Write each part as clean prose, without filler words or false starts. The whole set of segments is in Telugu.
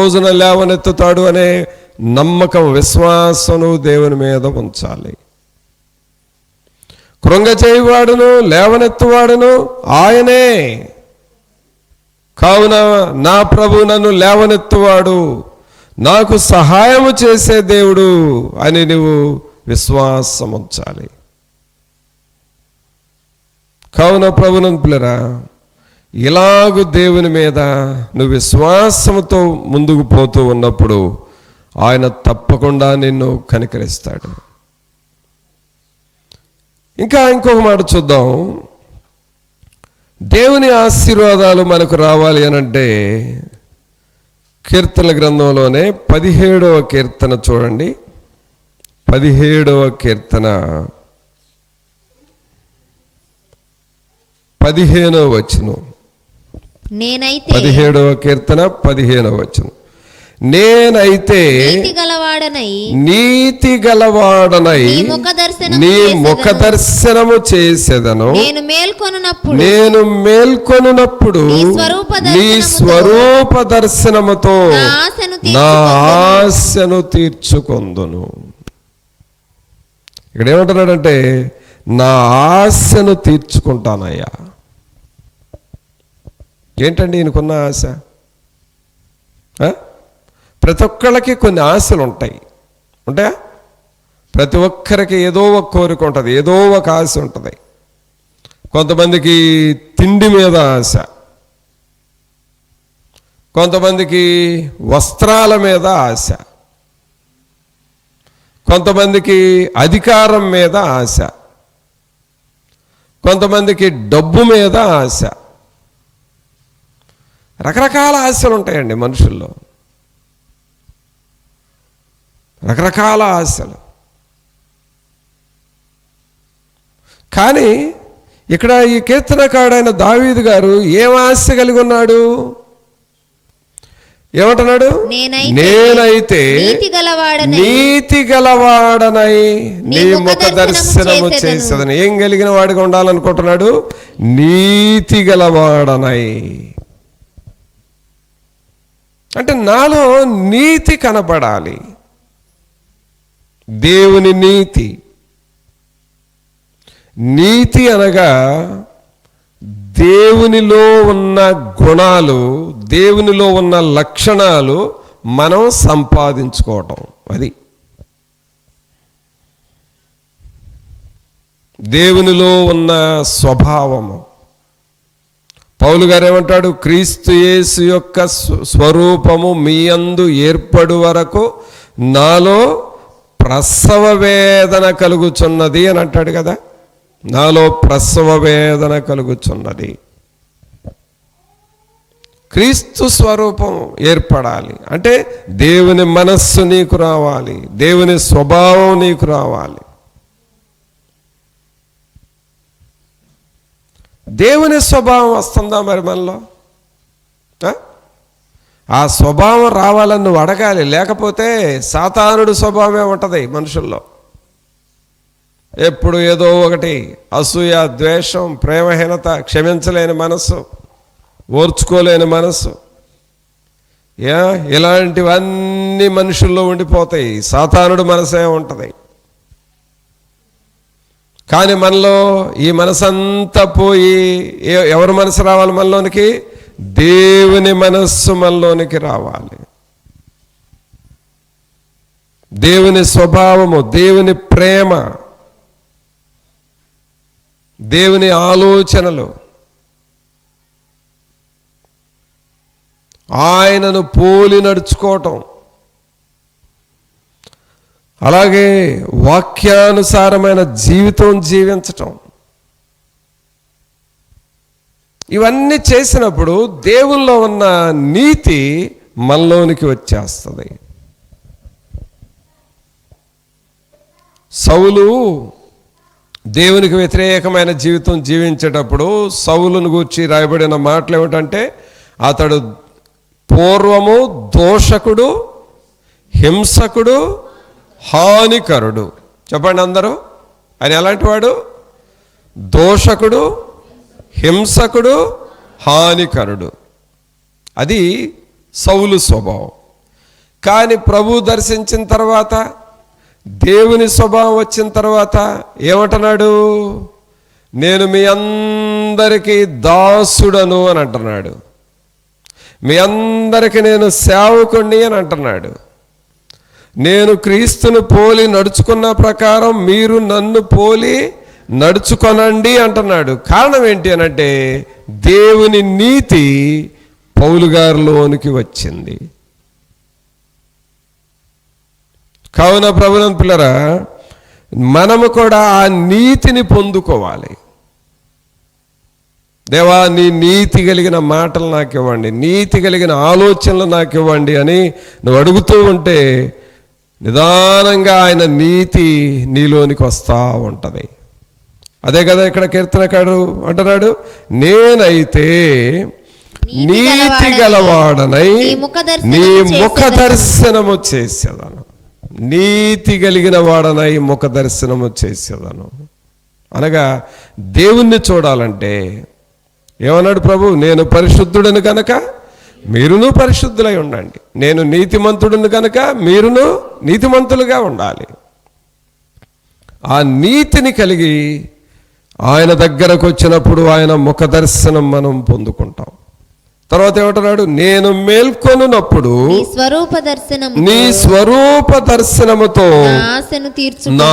రోజున లేవనెత్తుతాడు అనే నమ్మకం, విశ్వాసం దేవుని మీద ఉంచాలి. కృంగచేయువాడును లేవనెత్తువాడును ఆయనే. కావున నా ప్రభు నన్ను లేవనెత్తువాడు, నాకు సహాయము చేసే దేవుడు అని నువ్వు విశ్వాసం ఉంచాలి. కావున ప్రభునందు పిల్లరా, ఇలాగూ దేవుని మీద నువ్వు విశ్వాసంతో ముందుకు పోతూ ఉన్నప్పుడు ఆయన తప్పకుండా నిన్ను కనికరిస్తాడు. ఇంకా ఇంకొక మాట చూద్దాం. దేవుని ఆశీర్వాదాలు మనకు రావాలి అనంటే కీర్తన గ్రంథంలోనే 17వ కీర్తన చూడండి. 17వ కీర్తన 15వ వచనం. 17వ కీర్తన 15వ వచనం. నేనైతే నీతి గలవాడనై నీ ముఖ దర్శనము చేసేదను. నేను మేల్కొనున్నప్పుడు నీ స్వరూప దర్శనముతో నా ఆశను తీర్చుకొందును. ఇక్కడ ఏమంటున్నాడంటే, నా ఆశను తీర్చుకుంటానయ్యా. ఏంటండి ఈయనకున్న ఆశ? ప్రతి ఒక్కళ్ళకి కొన్ని ఆశలు ఉంటాయి. ఉంటాయా? ప్రతి ఒక్కరికి ఏదో ఒక కోరిక ఉంటుంది, ఏదో ఒక ఆశ ఉంటుంది. కొంతమందికి తిండి మీద ఆశ, కొంతమందికి వస్త్రాల మీద ఆశ, కొంతమందికి అధికారం మీద ఆశ, కొంతమందికి డబ్బు మీద ఆశ. రకరకాల ఆశలు ఉంటాయండి మనుషుల్లో, రకరకాల ఆశలు. కానీ ఇక్కడ ఈ కీర్తనకారుడైన దావీదు గారు ఏం ఆశ కలిగి ఉన్నాడు? ఏమంటున్నాడు? నేనైతే నీతి గలవాడనై నీ ముఖ దర్శనము చేసేదని. ఏం కలిగిన వాడిగా ఉండాలనుకుంటున్నాడు? నీతి గలవాడనై. అంటే నాలో నీతి కనపడాలి. దేవుని నీతి. నీతి అనగా దేవునిలో ఉన్న గుణాలు, దేవునిలో ఉన్న లక్షణాలు మనం సంపాదించుకోవటం. అది దేవునిలో ఉన్న స్వభావము. పౌలు గారు ఏమంటాడు? క్రీస్తు యేసు యొక్క స్వరూపము మీ యందు ఏర్పడు వరకు నాలో ప్రసవ వేదన కలుగుచున్నది అని అంటాడు కదా. నాలో ప్రసవ వేదన కలుగుచున్నది. క్రీస్తు స్వరూపం ఏర్పడాలి అంటే దేవుని మనస్సు నీకు రావాలి, దేవుని స్వభావం నీకు రావాలి. దేవుని స్వభావం వస్తుందా మరి మనలో? ఆ స్వభావం రావాలని నువ్వు అడగాలి. లేకపోతే సాతానుడు స్వభావమే ఉంటుంది మనుషుల్లో. ఎప్పుడు ఏదో ఒకటి అసూయ, ద్వేషం, ప్రేమహీనత, క్షమించలేని మనస్సు, ఓర్చుకోలేని మనస్సు, ఇలాంటివన్నీ మనుషుల్లో ఉండిపోతాయి. సాతానుడు మనసే ఉంటుంది. కానీ మనలో ఈ మనసంతా పోయి ఎవరి మనసు రావాలి మనలోనికి? దేవుని మనస్సు మనలోనికి రావాలి. దేవుని స్వభావము, దేవుని ప్రేమ, దేవుని ఆలోచనలు, ఆయనను పోలి నడుచుకోవటం, అలాగే వాక్యానుసారమైన జీవితం జీవించటం, ఇవన్నీ చేసినప్పుడు దేవుల్లో ఉన్న నీతి మనలోనికి వచ్చేస్తుంది. సౌలు దేవునికి వ్యతిరేకమైన జీవితం జీవించేటప్పుడు సౌలును గూర్చి రాయబడిన మాటలు ఏమిటంటే, అతడు పూర్వము దోషకుడు, హింసకుడు, హానికరుడు. చెప్పండి అందరూ. ఆయన ఎలాంటి వాడు? దోషకుడు, హింసకుడు, హానికరుడు. అది సౌలు స్వభావం. కానీ ప్రభు దర్శించిన తర్వాత, దేవుని స్వభావం వచ్చిన తర్వాత ఏమంటున్నాడు? నేను మీ అందరికీ దాసుడను అని అంటున్నాడు. మీ అందరికీ నేను సేవకుణ్ణి అని అంటున్నాడు. నేను క్రీస్తును పోలి నడుచుకున్న ప్రకారం మీరు నన్ను పోలి నడుచుకొనండి అంటున్నాడు. కారణం ఏంటి అనంటే, దేవుని నీతి పౌలు గారిలోనికి వచ్చింది. కావున ప్రభువునందు పిల్లరా, మనము కూడా ఆ నీతిని పొందుకోవాలి. దేవా, నీ నీతి కలిగిన మాటలు నాకు ఇవ్వండి, నీతి కలిగిన ఆలోచనలు నాకు ఇవ్వండి అని నువ్వు అడుగుతూ ఉంటే నిదానంగా ఆయన నీతి నీలోనికి వస్తూ ఉంటుంది. అదే కదా ఇక్కడ కీర్తనకాడు అంటున్నాడు, నేనైతే నీతి గలవాడనై నీ ముఖ దర్శనము చేసేదను. నీతి కలిగిన వాడనై ముఖ దర్శనము చేసేదను అనగా, దేవుణ్ణి చూడాలంటే ఏమన్నాడు ప్రభు? నేను పరిశుద్ధుడను కనుక మీరును పరిశుద్ధులై ఉండండి. నేను నీతిమంతుడును కనుక మీరును నీతిమంతులుగా ఉండాలి. ఆ నీతిని కలిగి ఆయన దగ్గరకు వచ్చినప్పుడు ఆయన ముఖ దర్శనం మనం పొందుకుంటాం. తర్వాత ఏమంటున్నాడు? నేను మేల్కొనున్నప్పుడు నీ స్వరూప దర్శనముతో నా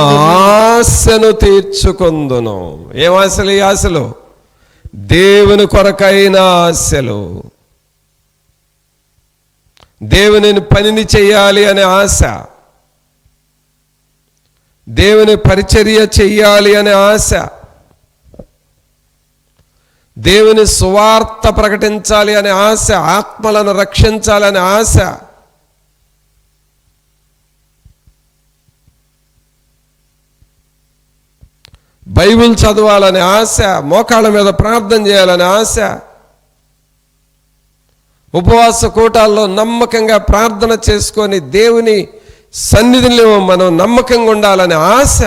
ఆశను తీర్చుకొందును. ఏం ఆశలు? ఈ ఆశలు దేవుని కొరకైన ఆశలు, దేవుని పనిని చెయ్యాలి అనే ఆశ, దేవుని పరిచర్య చెయ్యాలి అనే ఆశ, దేవుని సువార్త ప్రకటించాలి అనే ఆశ, ఆత్మలను రక్షించాలనే ఆశ, బైబిల్ చదవాలనే ఆశ, మోకాళ్ళ మీద ప్రార్థన చేయాలనే ఆశ, ఉపవాస కూటాల్లో నమ్మకంగా ప్రార్థన చేసుకొని దేవుని సన్నిధిలో మనం నమ్మకంగా ఉండాలనే ఆశ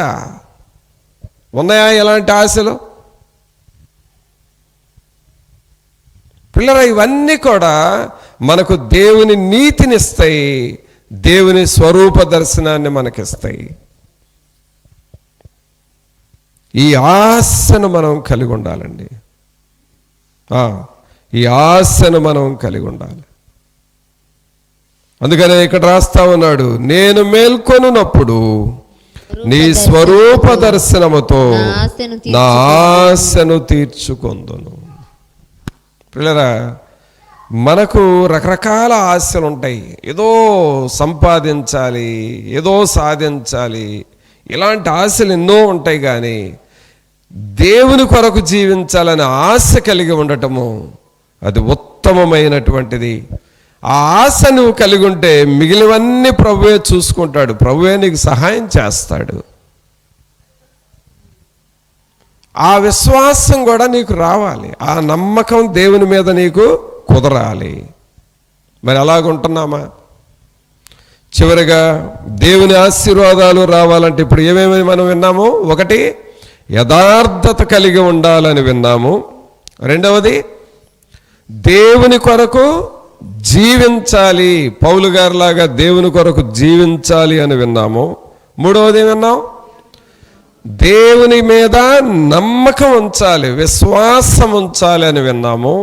ఉన్నాయా? ఎలాంటి ఆశలు పిల్లరా? ఇవన్నీ కూడా మనకు దేవుని నీతినిస్తాయి, దేవుని స్వరూప దర్శనాన్ని మనకిస్తాయి. ఈ ఆశను మనం కలిగి ఉండాలండి. ఈ ఆశను మనం కలిగి ఉండాలి. అందుకనే ఇక్కడ రాస్తా ఉన్నాడు, నేను మేల్కొనున్నప్పుడు నీ స్వరూప దర్శనముతో నా ఆశను తీర్చుకొందును. పిల్లరా, మనకు రకరకాల ఆశలు ఉంటాయి. ఏదో సంపాదించాలి, ఏదో సాధించాలి, ఇలాంటి ఆశలు ఎన్నో ఉంటాయి. కానీ దేవుని కొరకు జీవించాలనే ఆశ కలిగి ఉండటము అది ఉత్తమమైనటువంటిది. ఆ ఆశ నువ్వు కలిగి ఉంటే మిగిలినవన్నీ ప్రభువే చూసుకుంటాడు, ప్రభువే నీకు సహాయం చేస్తాడు. ఆ విశ్వాసం కూడా నీకు రావాలి, ఆ నమ్మకం దేవుని మీద నీకు కుదరాలి. మరి అలాగుంటున్నామా? చివరిగా దేవుని ఆశీర్వాదాలు రావాలంటే ఇప్పుడు ఏమేమి మనం విన్నాము? ఒకటి, యథార్థత కలిగి ఉండాలని విన్నాము. రెండవది, దేవుని కొరకు జీవించాలి, పౌలు గారిలాగా దేవుని కొరకు జీవించాలి అని విన్నాము. మూడవది విన్నాం, దేవుని మీద నమ్మకం ఉంచాలి, విశ్వాసం ఉంచాలి అని విన్నాము.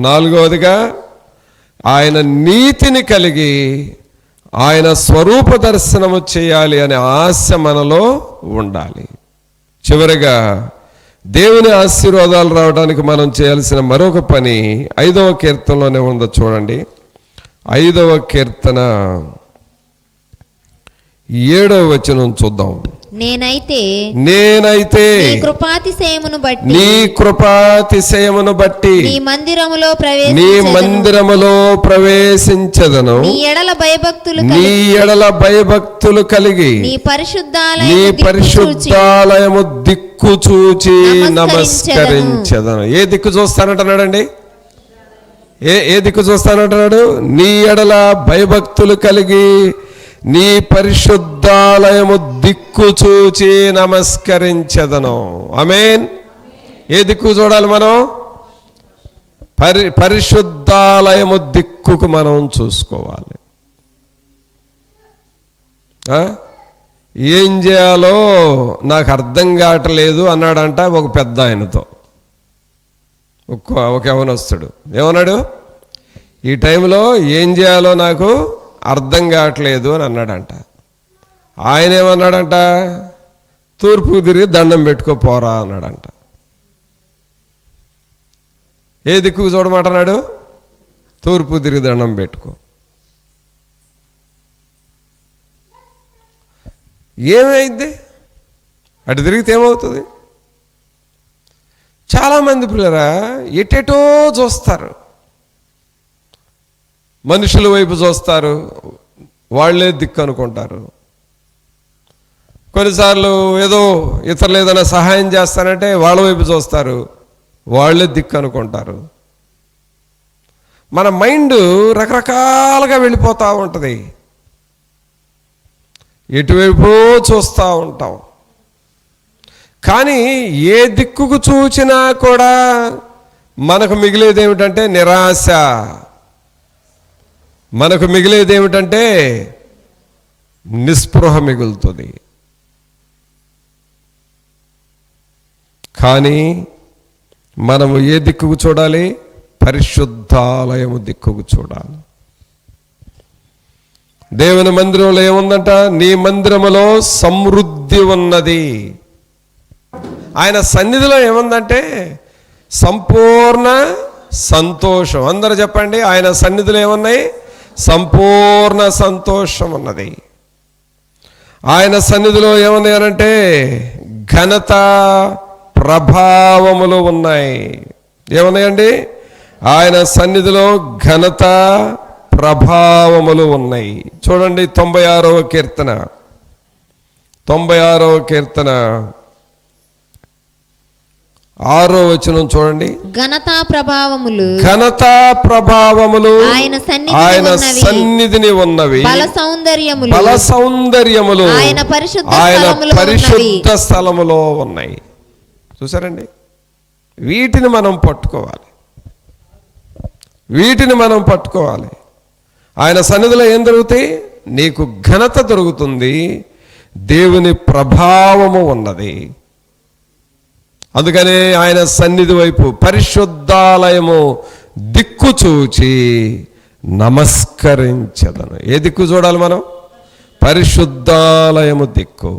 నాలుగవదిగా, ఆయన నీతిని కలిగి ఆయన స్వరూప దర్శనము చేయాలి అనే ఆశ మనలో ఉండాలి. చివరిగా, దేవుని ఆశీర్వాదాలు రావడానికి మనం చేయాల్సిన మరొక పని 5వ కీర్తనలోనే ఉందో చూడండి. 5వ కీర్తన 7వ వచనం చూద్దాం. నేనైతే నీ కృపాతిశయమును బట్టి నీ మందిరములో ప్రవేశించదను. నీ ఎడల భయభక్తులు కలిగి నీ పరిశుద్ధాలయము దిక్కు చూచి నమస్కరించదను. ఏ దిక్కు చూస్తానంటున్నాడండి? ఏ దిక్కు చూస్తానంటున్నాడు? నీ ఎడల భయభక్తులు కలిగి నీ పరిశుద్ధాలయము దిక్కు చూచి నమస్కరించదను. ఆమేన్. ఏ దిక్కు చూడాలి మనం? పరిశుద్ధాలయము దిక్కుకు మనం చూసుకోవాలి. ఏం చేయాలో నాకు అర్థం కావట్లేదు అన్నాడంట ఒక పెద్ద ఆయనతో. ఒక యవనస్తుడు ఏమన్నాడు, ఈ టైంలో ఏం చేయాలో నాకు అర్థం కావట్లేదు అని అన్నాడంట. ఆయన ఏమన్నాడంట, తూర్పుకు తిరిగి దండం పెట్టుకోపోరా అన్నాడంట. ఏ దిక్కుకు చూడమంటున్నాడు, తూర్పు తిరిగి దండం పెట్టుకో. ఏమైంది, అటు తిరిగితే ఏమవుతుంది? చాలామంది పిల్లరా ఎటెటో చూస్తారు, మనుషుల వైపు చూస్తారు, వాళ్ళే దిక్కు అనుకుంటారు. కొన్నిసార్లు ఏదో ఇతరులు ఏదైనా సహాయం చేస్తానంటే వాళ్ళ వైపు చూస్తారు, వాళ్ళే దిక్కు అనుకుంటారు. మన మైండ్ రకరకాలుగా వెళ్ళిపోతూ ఉంటుంది, ఎటువైపు చూస్తూ ఉంటాం. కానీ ఏ దిక్కుకు చూచినా కూడా మనకు మిగిలేది ఏమిటంటే నిరాశ, మనకు మిగిలేది ఏమిటంటే నిస్పృహ మిగులుతుంది. కానీ మనము ఏ దిక్కుకు చూడాలి, పరిశుద్ధాలయము దిక్కుకు చూడాలి. దేవుని మందిరంలో ఏముందంట, నీ మందిరములో సమృద్ధి ఉన్నది. ఆయన సన్నిధిలో ఏముందంటే సంపూర్ణ సంతోషం. అందరూ చెప్పండి, ఆయన సన్నిధిలో ఏమున్నాయి, సంపూర్ణ సంతోషం ఉన్నది. ఆయన సన్నిధిలో ఏమన్నాయంటే ఘనత ప్రభావములు ఉన్నాయి. ఏమున్నాయండి, ఆయన సన్నిధిలో ఘనత ప్రభావములు ఉన్నాయి. చూడండి 96వ కీర్తన 6వ వచనం చూడండి. ఘనతా ప్రభావములు ఆయన సన్నిధిని ఉన్నవి, బల సౌందర్యములు ఆయన పరిశుద్ధ స్థలములో ఉన్నాయి. చూసారండి, వీటిని మనం పట్టుకోవాలి. ఆయన సన్నిధిలో ఏం దొరుకుతాయి, నీకు ఘనత దొరుకుతుంది, దేవుని ప్రభావము ఉన్నది. అందుకనే ఆయన సన్నిధి వైపు పరిశుద్ధాలయము దిక్కు చూచి నమస్కరించదను. ఏ దిక్కు చూడాలి మనం, పరిశుద్ధాలయము దిక్కు.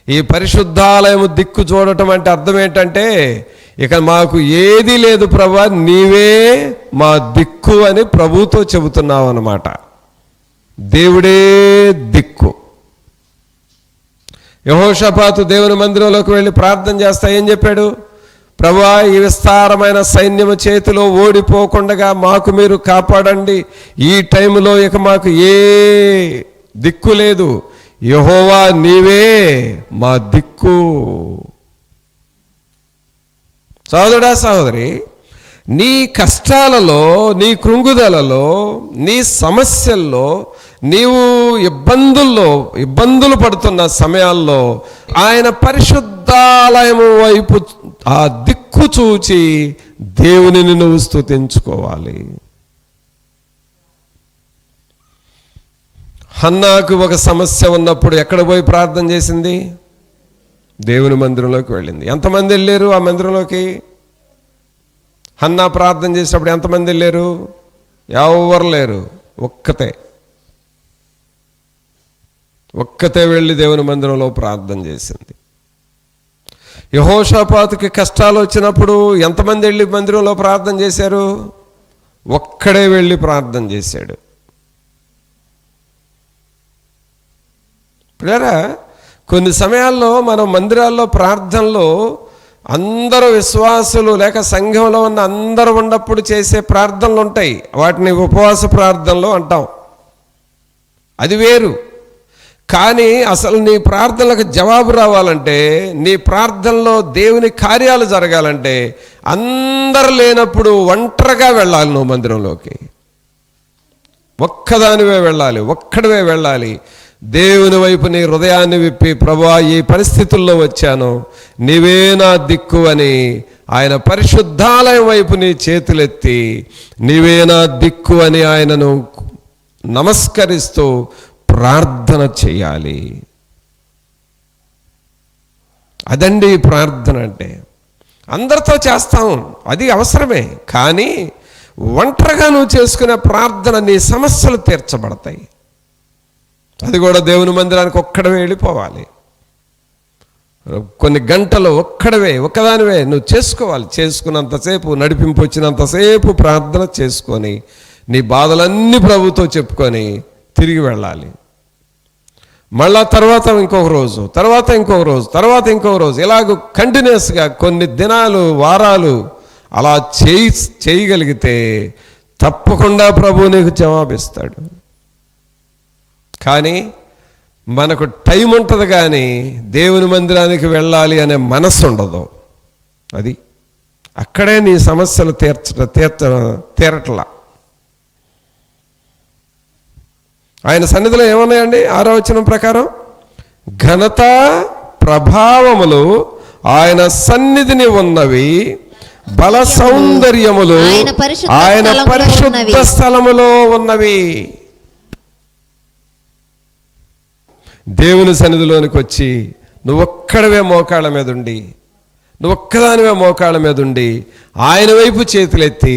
ఈ పరిశుద్ధాలయము దిక్కు చూడటం అంటే అర్థం ఏంటంటే, ఇక మాకు ఏది లేదు ప్రభువా, నీవే మా దిక్కు అని ప్రభుతో చెబుతున్నావు అన్నమాట. దేవుడే దిక్కు. యెహోషాపాతు దేవుని మందిరంలోకి వెళ్ళి ప్రార్థన చేస్తా ఏం చెప్పాడు, ప్రభువా ఈ విస్తారమైన సైన్యము చేతిలో ఓడిపోకుండా మాకు మీరు కాపాడండి, ఈ టైంలో ఇక మాకు ఏ దిక్కు లేదు, యెహోవా నీవే మా దిక్కు. సహోదరా సహోదరి, నీ కష్టాలలో, నీ కృంగుదలలో, నీ సమస్యల్లో, నీవు ఇబ్బందులు పడుతున్న సమయాల్లో ఆయన పరిశుద్ధాలయము వైపు ఆ దిక్కు చూచి దేవునిని నువ్వు స్తుతించుకోవాలి. హన్నాకు ఒక సమస్య ఉన్నప్పుడు ఎక్కడ పోయి ప్రార్థన చేసింది, దేవుని మందిరంలోకి వెళ్ళింది. ఎంతమంది వెళ్ళారు ఆ మందిరంలోకి? హన్నా ప్రార్థన చేసినప్పుడు ఎంతమంది వెళ్ళారు? ఎవరు లేరు, ఒక్కతే వెళ్ళి దేవుని మందిరంలో ప్రార్థన చేసింది. యెహోషాపాతుకి కష్టాలు వచ్చినప్పుడు ఎంతమంది వెళ్ళి మందిరంలో ప్రార్థన చేశారు? ఒక్కడే వెళ్ళి ప్రార్థన చేశాడు. పిల్లరా, కొన్ని సమయాల్లో మనం మందిరాల్లో ప్రార్థనలో అందరూ విశ్వాసులు లేక సంఘంలో ఉన్న అందరూ ఉన్నప్పుడు చేసే ప్రార్థనలు ఉంటాయి, వాటిని ఉపవాస ప్రార్థనలు అంటాం. అది వేరు. కానీ అసలు నీ ప్రార్థనలకు జవాబు రావాలంటే, నీ ప్రార్థనలో దేవుని కార్యాలు జరగాలంటే అందరు లేనప్పుడు ఒంటరిగా వెళ్ళాలి నువ్వు మందిరంలోకి. ఒక్కదానివే వెళ్ళాలి. దేవుని వైపు నీ హృదయాన్ని విప్పి, ప్రభువా ఈ పరిస్థితుల్లో వచ్చాను, నీవే నా దిక్కు అని ఆయన పరిశుద్ధాలయం వైపు నీ చేతులెత్తి నీవే నా దిక్కు అని ఆయనను నమస్కరిస్తూ ప్రార్థన చేయాలి. అదండి ప్రార్థన అంటే. అందరితో చేస్తాం, అది అవసరమే. కానీ ఒంటరిగా నువ్వు చేసుకునే ప్రార్థన నీ సమస్యలు తీర్చబడతాయి. అది కూడా దేవుని మందిరానికి ఒక్కడవే వెళ్ళిపోవాలి. కొన్ని గంటలు ఒక్కదానివే నువ్వు చేసుకోవాలి. చేసుకున్నంతసేపు, నడిపింపు వచ్చినంతసేపు ప్రార్థన చేసుకొని నీ బాధలన్నీ ప్రభుతో చెప్పుకొని తిరిగి వెళ్ళాలి. మళ్ళా తర్వాత ఇంకొక రోజు, తర్వాత ఇంకొక రోజు, తర్వాత ఇంకొక రోజు, ఇలాగ కంటిన్యూస్గా కొన్ని దినాలు, వారాలు అలా చేయగలిగితే తప్పకుండా ప్రభు నీకు జవాబిస్తాడు. కానీ మనకు టైం ఉంటుంది, కానీ దేవుని మందిరానికి వెళ్ళాలి అనే మనస్సు ఉండదు. అది అక్కడే నీ సమస్యలు తీరట్లా. ఆయన సన్నిధిలో ఏమున్నాయండి? 6వ వచనం ప్రకారం ఘనత ప్రభావములు ఆయన సన్నిధిని ఉన్నవి, బల సౌందర్యములు ఆయన పరిశుద్ధ స్థలములో ఉన్నవి. దేవుని సన్నిధిలోనికి వచ్చి నువ్వొక్కడవే మోకాళ్ళ మీద ఉండి, నువ్వొక్కదానివే మోకాళ్ళ మీద ఉండి ఆయన వైపు చేతులెత్తి,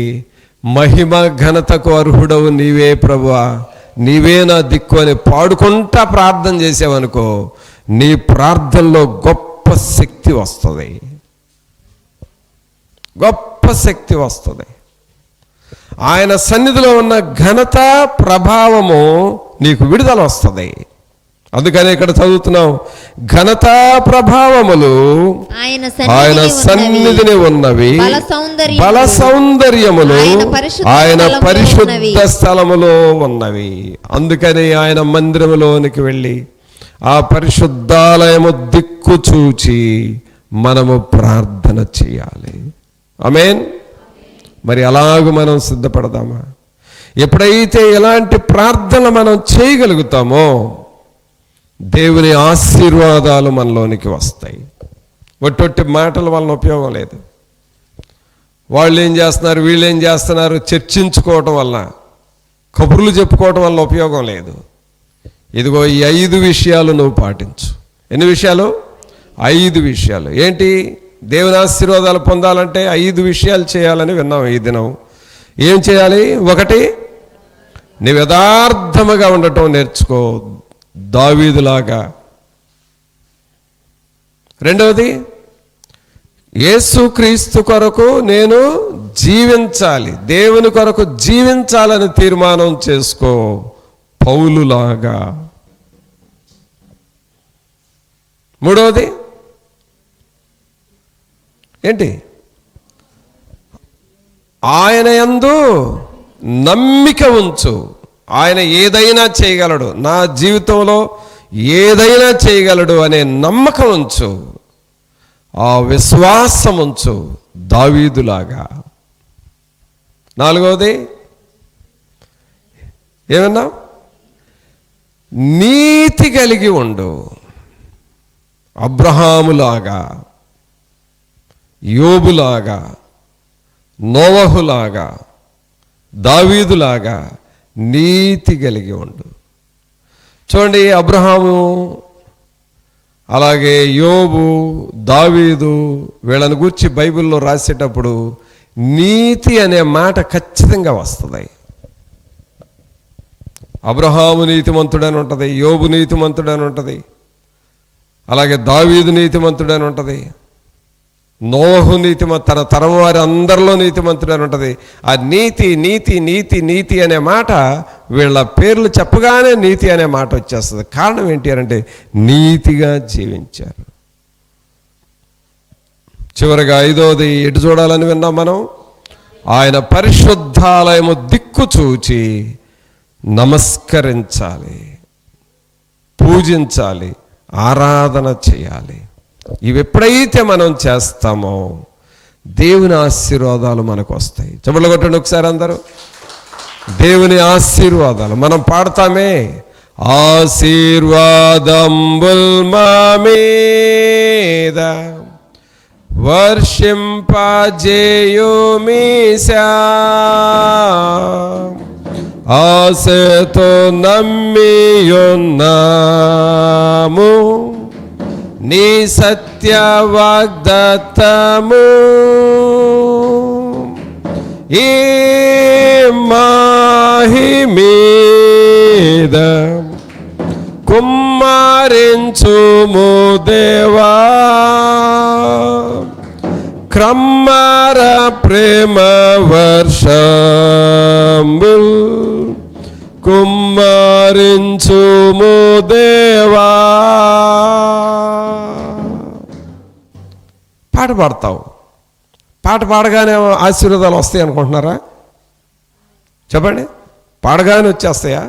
మహిమ ఘనతకు అర్హుడవు నీవే ప్రభువా, నీవే నా దిక్కు అని పాడుకుంటా ప్రార్థన చేసావనుకో, నీ ప్రార్థనలో గొప్ప శక్తి వస్తుంది. గొప్ప శక్తి వస్తుంది. ఆయన సన్నిధిలో ఉన్న ఘనత ప్రభావము నీకు విడుదల వస్తుంది. అందుకని ఇక్కడ చదువుతున్నాం, ఘనత ప్రభావములు ఆయన సన్నిధిని ఉన్నవి, బల సౌందర్యములు ఆయన పరిశుద్ధ స్థలములో ఉన్నవి. అందుకని ఆయన మందిరములోనికి వెళ్ళి ఆ పరిశుద్ధాలయము దిక్కు చూచి మనము ప్రార్థన చేయాలి. ఆమేన్. మరి అలాగూ మనం సిద్ధపడదామా? ఎప్పుడైతే ఎలాంటి ప్రార్థన మనం చేయగలుగుతామో దేవుని ఆశీర్వాదాలు మనలోనికి వస్తాయి. ఒట్టొట్టి మాటల వలన ఉపయోగం లేదు. వాళ్ళు ఏం చేస్తున్నారు, వీళ్ళు ఏం చేస్తున్నారు చర్చించుకోవటం వలన, కబుర్లు చెప్పుకోవటం వల్ల ఉపయోగం లేదు. ఇదిగో ఈ 5 విషయాలు నువ్వు పాటించు. ఎన్ని విషయాలు? 5 విషయాలు. ఏంటి? దేవుని ఆశీర్వాదాలు పొందాలంటే 5 విషయాలు చేయాలని విన్నాం ఈ దినం. ఏం చేయాలి? 1, నీవు యథార్థముగా ఉండటం నేర్చుకో, దావీదులాగా. 2వది, యేసుక్రీస్తు కొరకు నేను జీవించాలి, దేవుని కొరకు జీవించాలని తీర్మానం చేసుకో, పౌలులాగా. 3వది ఏంటి? ఆయన యందు నమ్మిక ఉంచు. ఆయన ఏదైనా చేయగలడు, నా జీవితంలో ఏదైనా చేయగలడు అనే నమ్మకం ఉంచు, ఆ విశ్వాసం ఉంచు, దావీదులాగా. 4వది ఏమన్నా? నీతి కలిగి ఉండు, అబ్రహాములాగా, యోబులాగా, నోవహులాగా, దావీదులాగా నీతి కలిగి ఉండు. చూడండి, అబ్రహాము, అలాగే యోబు, దావీదు, వీళ్ళని గూర్చి బైబిల్లో రాసేటప్పుడు నీతి అనే మాట ఖచ్చితంగా వస్తుంది. అబ్రహాము నీతిమంతుడని ఉంటుంది, యోబు నీతిమంతుడని ఉంటుంది, అలాగే దావీదు నీతిమంతుడని ఉంటుంది, నోహు తన తరం వారి అందరిలో నీతిమంతుడని ఉంటుంది. ఆ నీతి నీతి నీతి నీతి అనే మాట వీళ్ళ పేర్లు చెప్పగానే నీతి అనే మాట వచ్చేస్తుంది. కారణం ఏంటి అంటే నీతిగా జీవించారు. చివరిగా 5వది ఎటు చూడాలని విన్నాం మనం? ఆయన పరిశుద్ధాలయము దిక్కు చూచి నమస్కరించాలి, పూజించాలి, ఆరాధన చేయాలి. ఇవి ఎప్పుడైతే మనం చేస్తామో దేవుని ఆశీర్వాదాలు మనకు వస్తాయి. చెప్పలు కొట్టండి ఒకసారి అందరూ. దేవుని ఆశీర్వాదాలు మనం పాడతామే, ఆశీర్వాదంబుల్ మా మీద వర్షింపజేయుమీశా, ఆశతో నమ్మియున్నాము నీ సత్య వాగ్దత్తము. ఈ మాహి మీద కుమ్మరించుము దేవా, క్రమ్మర ప్రేమ వర్షంబుల్ కుమ్మరించుము దేవా. పాట పాడతావు, పాట పాడగానే ఆశీర్వాదాలు వస్తాయి అనుకుంటున్నారా? చెప్పండి, పాడగానే వచ్చేస్తాయా?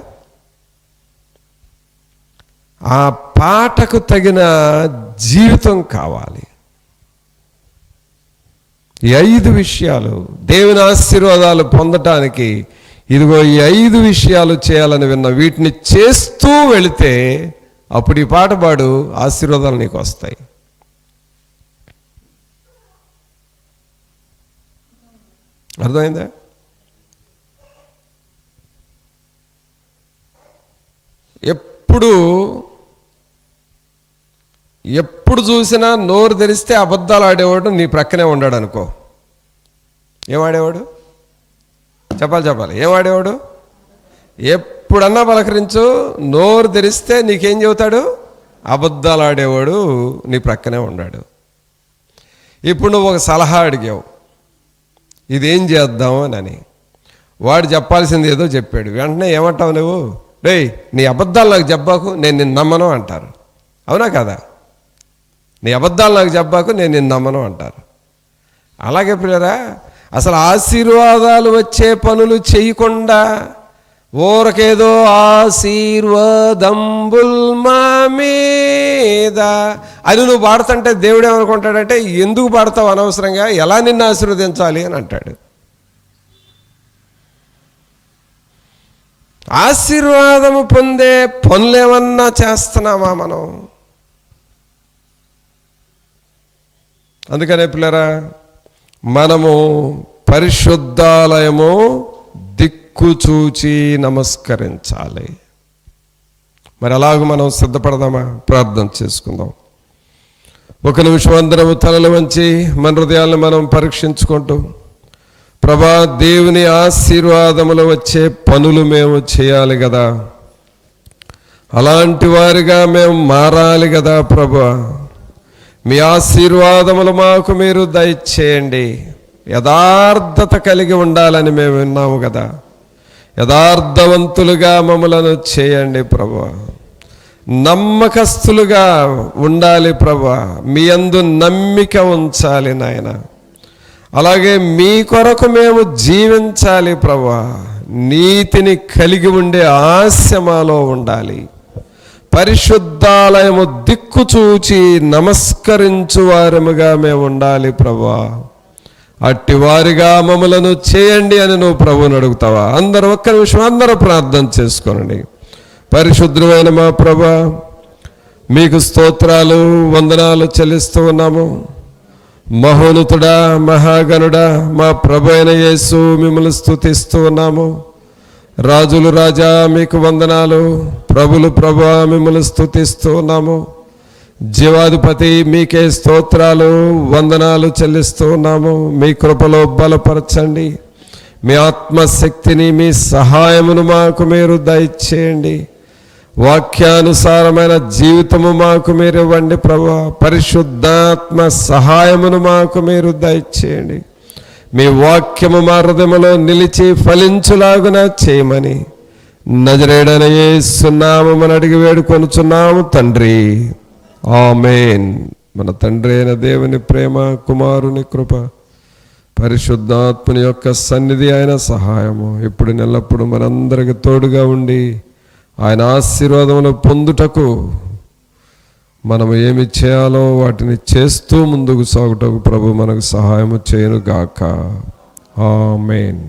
ఆ పాటకు తగిన జీవితం కావాలి. ఈ 5 విషయాలు దేవుని ఆశీర్వాదాలు పొందటానికి ఇదిగో ఈ 5 విషయాలు చేయాలని విన్నా. వీటిని చేస్తూ వెళితే అప్పుడు ఈ పాట పాడు, ఆశీర్వాదాలు నీకు వస్తాయి. అర్థమైందా? ఎప్పుడు చూసినా నోరు తెరిస్తే అబద్ధాలు ఆడేవాడు నీ ప్రక్కనే ఉన్నాడు అనుకో. ఏమాడేవాడు? చెప్పాలి. ఏమాడేవాడు? ఎప్పుడన్నా పలకరించు, నోరు తెరిస్తే నీకేం చెబుతాడు? అబద్ధాలు ఆడేవాడు నీ ప్రక్కనే ఉన్నాడు. ఇప్పుడు నువ్వు ఒక సలహా అడిగావు, ఇదేం చేద్దాము అని. వాడు చెప్పాల్సింది ఏదో చెప్పాడు. వెంటనే ఏమంటావు నువ్వు? రేయ్, నీ అబద్ధాలు నాకు చెప్పాకు, నేను నిన్ను నమ్మను అంటారు. అవునా కదా? నీ అబద్ధాలు నాకు చెప్పాకు, నేను నిన్ను నమ్మను అంటారు. అలాగే ప్రియరా, అసలు ఆశీర్వాదాలు వచ్చే పనులు చేయకుండా ఊరకేదో ఆశీర్వాదంబుల్ మా మీద అని నువ్వు పాడుతుంటే దేవుడు ఏమనుకుంటాడంటే, ఎందుకు పాడతావు అనవసరంగా, ఎలా నిన్ను ఆశీర్వదించాలి అని అంటాడు. ఆశీర్వాదము పొందే పనులేమన్నా చేస్తున్నామా మనం? అందుకనే పిల్లరా, మనము పరిశుద్ధాలయము దిక్కు చూచి నమస్కరించాలి. మరి అలాగ మనం సిద్ధపడదామా? ప్రార్థన చేసుకుందాం. ఒక నిమిషం అందరం తలలు వంచి మన హృదయాలను మనం పరీక్షించుకుంటూ, ప్రభా, దేవుని ఆశీర్వాదములు వచ్చే పనులు మేము చేయాలి కదా, అలాంటి వారిగా మేము మారాలి కదా ప్రభా. మీ ఆశీర్వాదములు మాకు మీరు దయచేయండి. యథార్థత కలిగి ఉండాలని మేము విన్నాము కదా, యథార్థవంతులుగా మమ్మలను చేయండి ప్రభువా. నమ్మకస్తులుగా ఉండాలి ప్రభువా, మీ యందు నమ్మిక ఉంచాలి నాయన. అలాగే మీ కొరకు మేము జీవించాలి ప్రభువా. నీతిని కలిగి ఉండే ఆశ మాలో ఉండాలి. పరిశుద్ధాలయము దిక్కు చూచి నమస్కరించు వారముగా మేము ఉండాలి ప్రభువా. అట్టి వారిగా మమ్మలను చేయండి అని నువ్వు ప్రభువుని అడుగుతావా? అందరూ ఒక్క నిమిషం అందరూ ప్రార్థన చేసుకోనండి. పరిశుద్ధమైన మా ప్రభువా, మీకు స్తోత్రాలు వందనాలు చెల్లిస్తూ ఉన్నాము. మహోన్నతుడా, మహాగణుడా, మా ప్రభు అయిన యేసు మిమ్మల్ని స్తుతిస్తూ ఉన్నాము. రాజులు రాజా మీకు వందనాలు, ప్రభులు ప్రభువా మిమ్మల్ని స్తుతిస్తూ ఉన్నాము. జీవాధిపతి మీకే స్తోత్రాలు వందనాలు చెల్లిస్తూ ఉన్నాము. మీ కృపలో బలపరచండి. మీ ఆత్మశక్తిని, మీ సహాయమును మాకు మీరు దయచేయండి. వాక్యానుసారమైన జీవితము మాకు మీరు ఇవ్వండి ప్రభువా. పరిశుద్ధాత్మ సహాయమును మాకు మీరు దయచేయండి. మీ వాక్యము మా హృదయములో నిలిచి ఫలించులాగున చేయమని నజరేయుడైన యేసు నామమున అడిగి వేడుకొనుచున్నాము తండ్రి, ఆమేన్. మన తండ్రి అయిన దేవుని ప్రేమ, కుమారుని కృప, పరిశుద్ధాత్మని యొక్క సన్నిధి, ఆయన సహాయము ఇప్పుడు నెల్లప్పుడు మనందరికి తోడుగా ఉండి ఆయన ఆశీర్వాదములు పొందుటకు మనము ఏమి చేయాలో వాటిని చేస్తూ ముందుకు సాగుటకు ప్రభు మనకు సహాయము చేయను గాక. ఆమేన్.